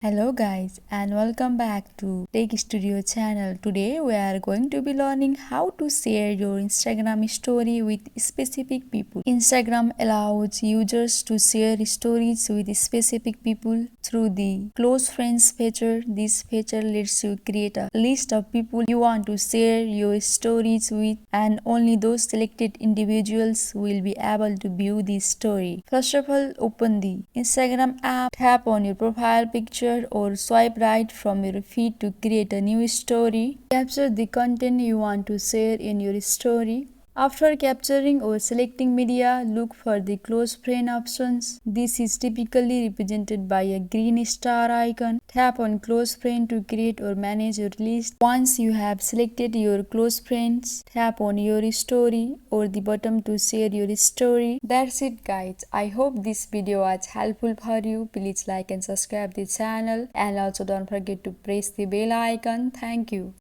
Hello guys and welcome back to Tech Studio channel. Today we are going to be learning how to share your Instagram story with specific people. Instagram allows users to share stories with specific people through the close friends feature. This feature lets you create a list of people you want to share your stories with, and only those selected individuals will be able to view the story. First of all, open the Instagram app, tap on your profile picture or swipe right from your feed to create a new story. Capture the content you want to share in your story. After capturing or selecting media, look for the close friend options. This is typically represented by a green star icon. Tap on close friend to create or manage your list. Once you have selected your close friends, tap on your story or the button to share your story. That's it guys. I hope this video was helpful for you. Please like and subscribe the channel, and also don't forget to press the bell icon. Thank you.